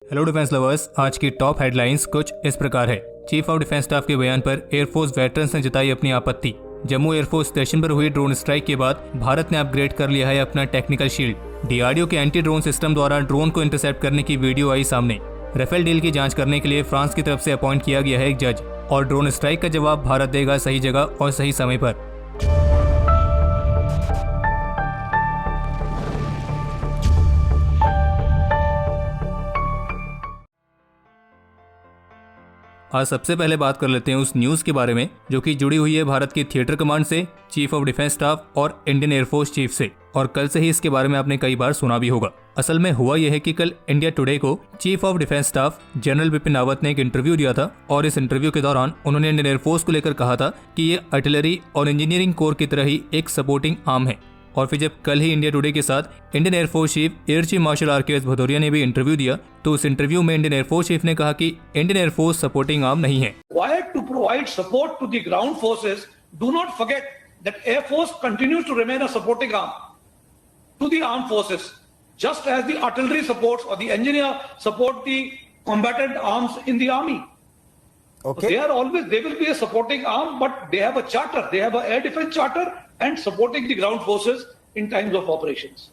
Hello defence lovers, आज की top headlines कुछ इस प्रकार है। चीफ ऑफ डिफेंस स्टाफ के बयान पर एयरफोर्स वेटरन्स ने जताई अपनी आपत्ति। जम्मू एयरफोर्स स्टेशन पर हुई ड्रोन स्ट्राइक के बाद भारत ने अपग्रेड कर लिया है अपना टेक्निकल शील्ड। डीआरडीओ के एंटी ड्रोन सिस्टम द्वारा ड्रोन को इंटरसेप्ट करने की वीडियो आई सामने। राफेल डील की जांच करने के लिए फ्रांस की तरफ से अपॉइंट किया गया है एक जज, और ड्रोन स्ट्राइक का जवाब भारत देगा सही जगह और सही समय पर। आज सबसे पहले बात कर लेते हैं उस न्यूज़ के बारे में जो कि जुड़ी हुई है भारत की थिएटर कमांड से, चीफ ऑफ डिफेंस स्टाफ और इंडियन एयरफोर्स चीफ से। और कल से ही इसके बारे में आपने कई बार सुना भी होगा। असल में हुआ यह है कि कल इंडिया टुडे को chief of defence staff general Bipin Rawat ने एक इंटरव्यू दिया था, और इस इंटरव्यू के दौरान उन्होंने इंडियन एयरफोर्स को लेकर कहा था कि ये आर्टिलरी और इंजीनियरिंग कोर की तरह ही एक सपोर्टिंग आर्म है। और फिर जब कल ही इंडिया टुडे के साथ Indian air force chief air chief marshal RKS. Bhadauria ने भी इंटरव्यू दिया, तो उस इंटरव्यू में इंडियन एयरफोर्स चीफ ने कहा कि इंडियन एयरफोर्स सपोर्टिंग आर्म नहीं है। Required to provide support to the ground forces, do not forget that Air Force continues to remain a supporting arm to the armed forces, just as the artillery supports or the engineer support the combatant arms in the army. Okay. So they will be a supporting arm, but they have a charter. They have an air defense charter and supporting the ground forces in times of operations.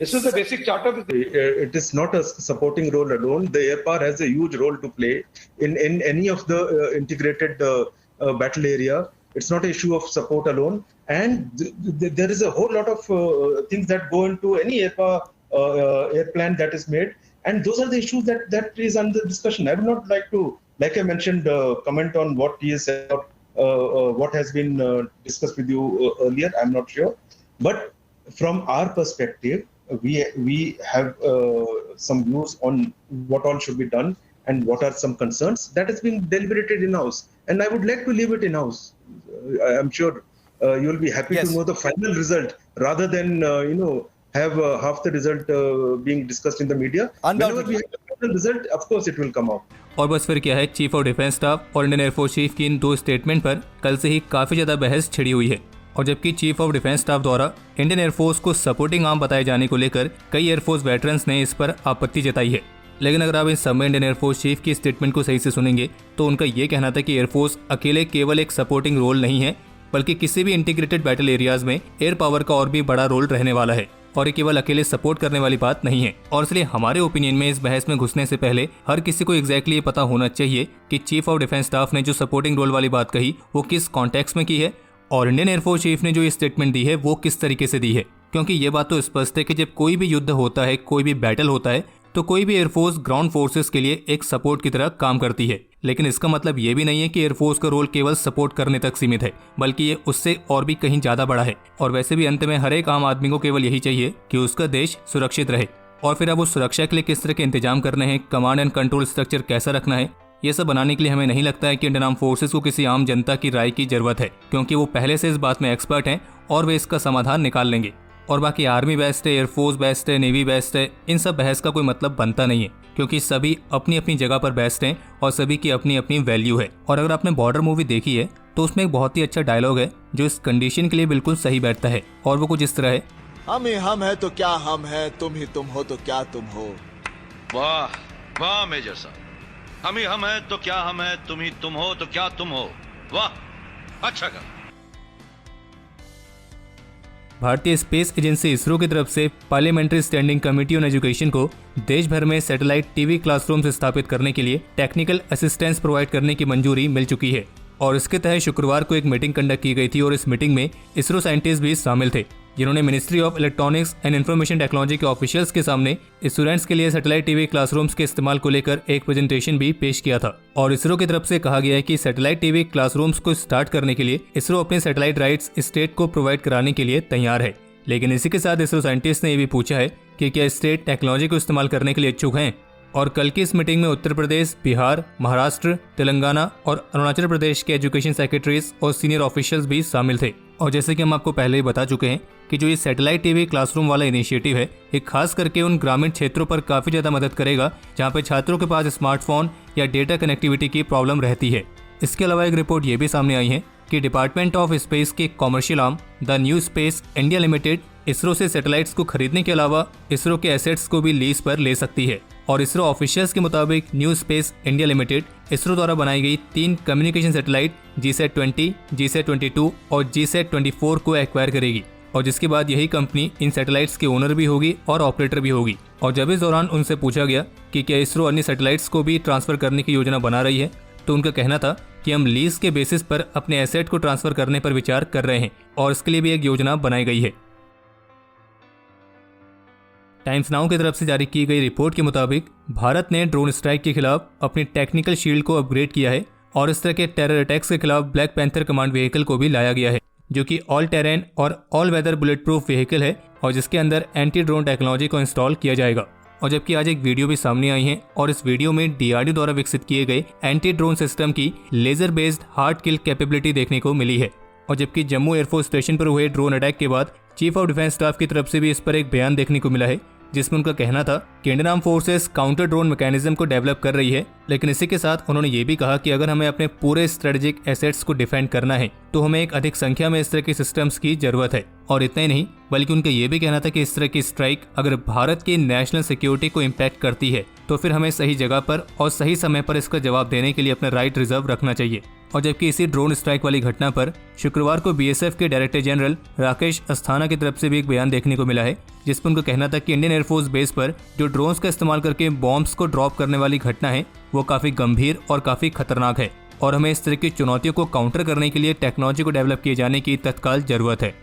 This is the basic charter. It is not a supporting role alone. The air power has a huge role to play in any of the integrated battle area. It's not an issue of support alone. And there is a whole lot of things that go into any air power airplane that is made. And those are the issues that is under discussion. I would not like to, like I mentioned, comment on what he has said, what has been discussed with you earlier. I'm not sure. But from our perspective, we have some views on what all should be done and what are some concerns that is being deliberated in-house. And I would like to leave it in-house. I'm sure you will be happy to know the final result rather than, have half the result being discussed in the media. Whenever we have the final result, of course it will come out. और बस फिर क्या है, chief of defence staff और Indian air force chief की इन दो statement पर कल से ही काफी ज्यादा बहस छिड़ी हुई है। और जबकि चीफ ऑफ डिफेंस स्टाफ द्वारा इंडियन एयरफोर्स को सपोर्टिंग आर्म बताए जाने को लेकर कई एयरफोर्स वेटरन्स ने इस पर आपत्ति जताई है, लेकिन अगर आप इस समय इंडियन एयरफोर्स चीफ की स्टेटमेंट को सही से सुनेंगे तो उनका ये कहना था कि एयरफोर्स अकेले केवल एक सपोर्टिंग रोल नहीं है, बल्कि किसी भी इंटीग्रेटेड बैटल एरियाज में एयर पावर का और भी बड़ा रोल रहने वाला है, और ये केवल अकेले सपोर्ट करने वाली बात नहीं है। और इसलिए हमारे ओपिनियन में इस बहस में घुसने से पहले हर किसी को एग्जैक्टली ये पता होना चाहिए कि चीफ ऑफ डिफेंस स्टाफ ने जो सपोर्टिंग रोल वाली बात कही वो किस कॉन्टेक्स्ट में की है, और इंडियन एयरफोर्स चीफ ने जो ये स्टेटमेंट दी है वो किस तरीके से दी है। क्योंकि ये बात तो स्पष्ट है कि जब कोई भी युद्ध होता है, कोई भी बैटल होता है, तो कोई भी एयरफोर्स ग्राउंड फोर्सेस के लिए एक सपोर्ट की तरह काम करती है। लेकिन इसका मतलब ये भी नहीं है कि एयरफोर्स का रोल केवल सपोर्ट करने तक सीमित है, बल्कि ये उससे और भी कहीं ज्यादा बड़ा है। और वैसे भी अंत में हर एक आम आदमी को केवल यही चाहिए कि उसका देश सुरक्षित रहे। और फिर अब उस सुरक्षा के लिए किस तरह के इंतजाम करने हैं, कमांड एंड कंट्रोल स्ट्रक्चर कैसा रखना है, ये सब बनाने के लिए हमें नहीं लगता है कि इंडियन आर्म फोर्सेस को किसी आम जनता की राय की जरूरत है, क्योंकि वो पहले से इस बात में एक्सपर्ट हैं और वे इसका समाधान निकाल लेंगे। और बाकी आर्मी बेस्ट है, एयरफोर्स बेस्ट है, नेवी बेस्ट है, इन सब बहस का कोई मतलब बनता नहीं है, क्योंकि सभी अपनी अपनी जगह पर बेस्ट हैं और सभी की अपनी अपनी वैल्यू है। और अगर आपने बॉर्डर मूवी देखी है तो उसमें एक बहुत ही अच्छा डायलॉग है जो इस कंडीशन के लिए बिल्कुल सही बैठता है, और वो कुछ इस तरह है, हम ही हम है तो क्या हम है, तुम ही तुम हो तो क्या तुम हो। वाह वाह मेजर साहब, हम ही हम है तो क्या हम है, तुम ही तुम हो तो क्या तुम हो। वाह, अच्छा कहा। भारतीय स्पेस एजेंसी इसरो की तरफ से parliamentary standing committee on education को देश भर में सैटेलाइट टीवी क्लासरूम स्थापित करने के लिए टेक्निकल असिस्टेंस प्रोवाइड करने की मंजूरी मिल चुकी है। और इसके तहत शुक्रवार को एक मीटिंग कंडक्ट की गई थी, और इस मीटिंग में इसरो साइंटिस्ट भी शामिल थे, जिन्होंने ministry of electronics and information technology के ऑफिशियल्स के सामने स्टूडेंट्स के लिए सैटेलाइट टीवी क्लासरूम्स के इस्तेमाल को लेकर एक प्रेजेंटेशन भी पेश किया था। और इसरो की तरफ से कहा गया है कि सैटेलाइट टीवी क्लासरूम्स को स्टार्ट करने के लिए इसरो अपने सैटेलाइट राइट्स स्टेट को प्रोवाइड कराने के लिए तैयार है। लेकिन इसी के साथ इसरो साइंटिस्ट ने यह भी पूछा है कि क्या स्टेट टेक्नोलॉजी को इस्तेमाल करने के लिए इच्छुक हैं। और कल की इस मीटिंग में उत्तर प्रदेश, बिहार, महाराष्ट्र, तेलंगाना और अरुणाचल प्रदेश के एजुकेशन सेक्रेटरीज और सीनियर ऑफिशियल्स भी शामिल थे। और जैसे कि हम आपको पहले ही बता चुके हैं कि जो ये सैटेलाइट टीवी क्लासरूम वाला इनिशिएटिव है, ये खास करके उन ग्रामीण क्षेत्रों पर काफी ज्यादा मदद करेगा जहाँ पे छात्रों के पास स्मार्टफोन या डेटा कनेक्टिविटी की प्रॉब्लम रहती है। इसके अलावा एक रिपोर्ट ये भी सामने आई है कि डिपार्टमेंट ऑफ स्पेस के commercial arm the new space India limited ISRO से सैटेलाइट्स को खरीदने के अलावा इसरो के एसेट्स को भी लीज पर ले सकती है। और इसरो ऑफिशियल्स के मुताबिक new space India limited ISRO द्वारा बनाई गई 3 कम्युनिकेशन सैटेलाइट GSAT-20, GSAT-22 और GSAT-24 को एक्वायर करेगी और जिसके बाद यही कंपनी इन सैटेलाइट्स के ओनर भी होगी और ऑपरेटर भी होगी। और जब इस दौरान उनसे पूछा गया कि क्या इसरो अन्य सैटेलाइट्स को भी ट्रांसफर करने की योजना बना रही है, तो उनका कहना था कि हम लीज के बेसिस पर अपने एसेट को ट्रांसफर करने पर विचार कर रहे हैं और इसके लिए भी एक योजना बनाई गई है। टाइम्स नाउ की तरफ से जारी की गई रिपोर्ट के मुताबिक भारत ने ड्रोन स्ट्राइक के खिलाफ अपनी टेक्निकल शील्ड को अपग्रेड किया है और इस तरह के टेरर अटैक्स के खिलाफ ब्लैक पैंथर कमांड व्हीकल को भी लाया गया है, जो कि ऑल टेरेन और all weather bullet proof vehicle है और जिसके अंदर एंटी ड्रोन टेक्नोलॉजी को इंस्टॉल किया जाएगा। और जबकि आज एक वीडियो भी सामने आई है और इस वीडियो में DRDO द्वारा विकसित किए गए एंटी ड्रोन सिस्टम की लेजर बेस्ड हार्ड किल कैपेबिलिटी देखने को मिली है। और जबकि जम्मू एयरफोर्स स्टेशन पर हुए ड्रोन अटैक के बाद चीफ ऑफ डिफेंस स्टाफ की तरफ से भी इस पर एक बयान देखने को मिला है, जिसमें उनका कहना था कि Indian arm forces counter drone mechanism को डेवलप कर रही है, लेकिन इसी के साथ उन्होंने ये भी कहा कि अगर हमें अपने पूरे स्ट्रेटेजिक एसेट्स को डिफेंड करना है तो हमें एक अधिक संख्या में इस तरह के सिस्टम्स की जरूरत है। और इतना ही नहीं बल्कि उनका ये भी कहना था कि इस तरह की स्ट्राइक अगर भारत की नेशनल सिक्योरिटी को इम्पैक्ट करती है तो फिर हमें सही जगह पर और सही समय पर इसका जवाब देने के लिए अपना राइट रिजर्व रखना चाहिए। और जबकि इसी ड्रोन स्ट्राइक वाली घटना पर शुक्रवार को BSF के डायरेक्टर जनरल राकेश अस्थाना की तरफ से भी एक बयान देखने को मिला है, जिसमें उनका कहना था कि इंडियन एयरफोर्स बेस पर जो ड्रोन्स का इस्तेमाल करके बॉम्ब्स को ड्रॉप करने वाली घटना है वो काफी गंभीर और काफी खतरनाक है और हमें इस तरह की चुनौतियों को काउंटर करने के लिए टेक्नोलॉजी को डेवलप किए जाने की तत्काल जरूरत है।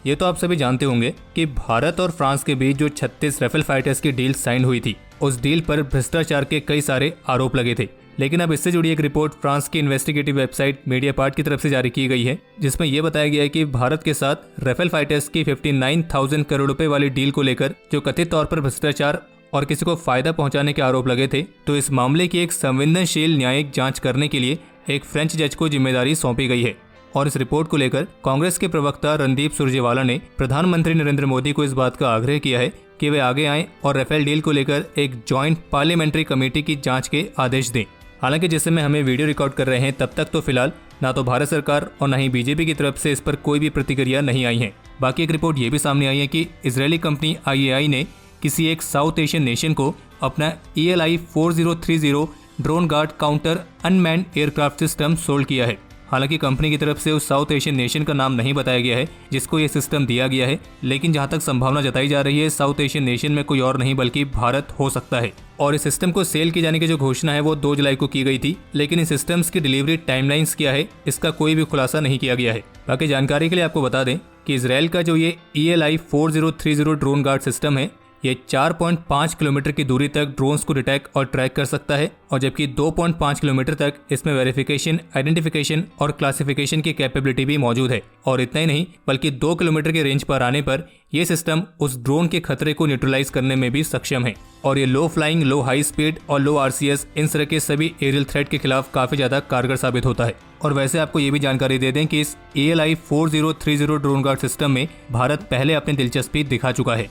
ये तो आप सभी जानते होंगे कि भारत और फ्रांस के बीच जो 36 राफेल फाइटर्स की डील साइन हुई थी, उस डील पर भ्रष्टाचार के कई सारे आरोप लगे थे। लेकिन अब इससे जुड़ी एक रिपोर्ट फ्रांस की इन्वेस्टिगेटिव वेबसाइट मीडियापार्ट की तरफ से जारी की गई है, जिसमें यह बताया गया है कि भारत के साथ राफेल फाइटर्स की 59,000 करोड़ रुपए वाली डील को लेकर जो कथित तौर पर भ्रष्टाचार और किसी को फायदा पहुंचाने के आरोप लगे थे, तो इस मामले की एक संवेदनशील न्यायिक जांच करने के लिए एक फ्रेंच जज को जिम्मेदारी सौंपी गई है। और इस रिपोर्ट को लेकर कांग्रेस के प्रवक्ता रणदीप सुरजेवाला ने प्रधानमंत्री नरेंद्र मोदी को इस बात का आग्रह किया है कि वे आगे आएं और राफेल डील को लेकर एक जॉइंट पार्लियामेंट्री कमेटी की जांच के आदेश दें। हालांकि जिस समय हमें वीडियो रिकॉर्ड कर रहे हैं तब तक तो फिलहाल ना तो भारत सरकार और ना ही बीजेपी की तरफ से इस पर कोई भी प्रतिक्रिया नहीं आई है। बाकी एक रिपोर्ट ये भी सामने आई है कि इजरायली कंपनी IAI ने किसी एक साउथ एशियन नेशन को अपना ELI-4030 drone guard counter unmanned aircraft system sold किया है। हालांकि कंपनी की तरफ से उस साउथ एशियन नेशन का नाम नहीं बताया गया है जिसको ये सिस्टम दिया गया है, लेकिन जहां तक संभावना जताई जा रही है साउथ एशियन नेशन में कोई और नहीं बल्कि भारत हो सकता है। और इस सिस्टम को सेल किए जाने की जो घोषणा है वो 2 जुलाई को की गई थी, लेकिन इन सिस्टम्स की डिलीवरी टाइमलाइंस क्या है इसका कोई भी खुलासा नहीं किया गया है। बाकी जानकारी के लिए आपको बता दें कि इसराइल का जो ये ELI-4030 ड्रोन गार्ड सिस्टम है ये 4.5 किलोमीटर की दूरी तक ड्रोन्स को डिटेक्ट और ट्रैक कर सकता है और जबकि 2.5 किलोमीटर तक इसमें वेरिफिकेशन, आइडेंटिफिकेशन और क्लासिफिकेशन की कैपेबिलिटी भी मौजूद है। और इतना ही नहीं बल्कि 2 किलोमीटर के रेंज पर आने पर यह सिस्टम उस ड्रोन के खतरे को न्यूट्रलाइज करने में भी सक्षम है। और ये लो फ्लाइंग, लो हाई स्पीड और लो RCS इन तरह के सभी एरियल थ्रेट के खिलाफ काफी ज्यादा कारगर साबित होता है। और वैसे आपको ये भी जानकारी दे दें कि इस ELI-4030 ड्रोन गार्ड सिस्टम में भारत पहले अपनी दिलचस्पी दिखा चुका है।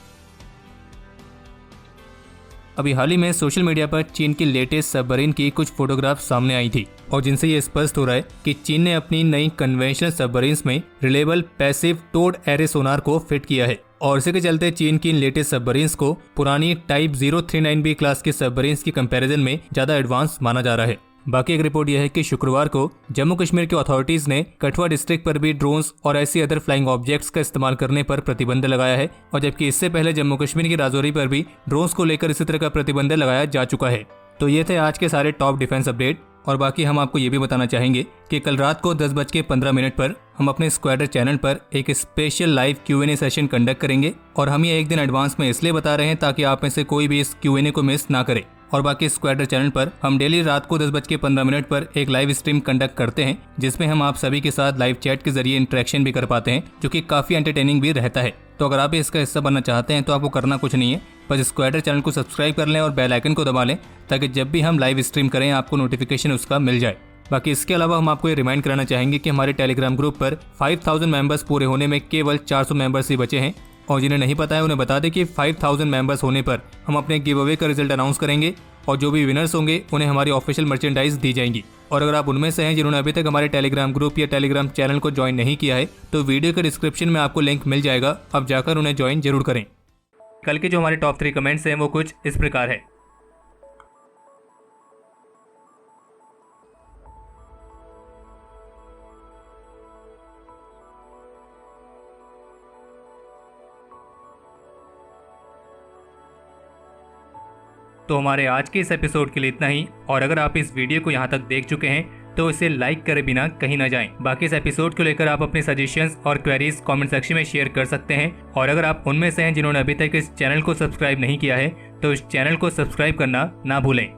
अभी हाल ही में सोशल मीडिया पर चीन की लेटेस्ट सबमरीन की कुछ फोटोग्राफ सामने आई थी और जिनसे ये स्पष्ट हो रहा है कि चीन ने अपनी नई कन्वेंशनल सबमरीन्स में रिलेबल पैसिव टोड एरे सोनार को फिट किया है। और इसी के चलते चीन की इन लेटेस्ट सबमरीन्स को पुरानी टाइप 039B क्लास की सबमरीन्स की कंपैरिजन में ज्यादा एडवांस माना जा रहा है। बाकी एक रिपोर्ट यह है कि शुक्रवार को जम्मू कश्मीर की अथॉरिटीज ने कठुआ डिस्ट्रिक्ट पर भी ड्रोन्स और ऐसी अदर फ्लाइंग ऑब्जेक्ट्स का इस्तेमाल करने पर प्रतिबंध लगाया है और जबकि इससे पहले जम्मू कश्मीर की राजौरी पर भी ड्रोन्स को लेकर इसी तरह का प्रतिबंध लगाया जा चुका है। तो ये थे आज के सारे टॉप डिफेंस अपडेट। और बाकी हम आपको ये भी बताना चाहेंगे कि कल रात को 10:15 पर हम अपने स्क्वाडर चैनल पर एक special live Q&A session conduct करेंगे और हम ये एक दिन एडवांस में इसलिए बता रहे हैं ताकि आप में से कोई भी इस Q&A को मिस ना करे। और बाकी स्क्वाडर चैनल पर हम डेली रात को 10:15 पर एक लाइव स्ट्रीम कंडक्ट करते हैं जिसमें हम आप सभी के साथ लाइव चैट के जरिए इंटरेक्शन भी कर पाते हैं, जो कि काफी एंटरटेनिंग भी रहता है। तो अगर आप इसका हिस्सा बनना चाहते हैं तो आपको करना कुछ नहीं है, बस स्क्वाडर चैनल को सब्सक्राइब कर लें और बेल आइकन को दबा लें ताकि जब भी हम लाइव स्ट्रीम करें आपको नोटिफिकेशन उसका मिल जाए। बाकी इसके अलावा हम आपको ये रिमाइंड कराना चाहेंगे कि हमारे टेलीग्राम ग्रुप पर 5000 मेंबर्स पूरे होने में केवल 400 मेंबर्स ही बचे हैं और जिन्हें नहीं पता है उन्हें बता दें कि 5000 मेंबर्स होने पर हम अपने गिव अवे का रिजल्ट अनाउंस करेंगे और जो भी विनर्स होंगे उन्हें हमारी ऑफिशियल मर्चेंडाइज दी जाएंगी। और अगर आप उनमें से हैं जिन्होंने अभी तक हमारे टेलीग्राम ग्रुप या टेलीग्राम चैनल को ज्वाइन नहीं किया है तो वीडियो के डिस्क्रिप्शन में आपको लिंक मिल जाएगा, अब जाकर उन्हें ज्वाइन जरूर करें। कल के जो हमारे टॉप 3 कमेंट्स हैं वो कुछ इस प्रकार है। तो हमारे आज के इस एपिसोड के लिए इतना ही, और अगर आप इस वीडियो को यहाँ तक देख चुके हैं तो इसे लाइक करे बिना कहीं ना जाएं। बाकी इस एपिसोड को लेकर आप अपने सजेशंस और क्वेरीज कमेंट सेक्शन में शेयर कर सकते हैं, और अगर आप उनमें से हैं जिन्होंने अभी तक इस चैनल को सब्सक्राइब नहीं किया है तो इस चैनल को सब्सक्राइब करना ना भूलें।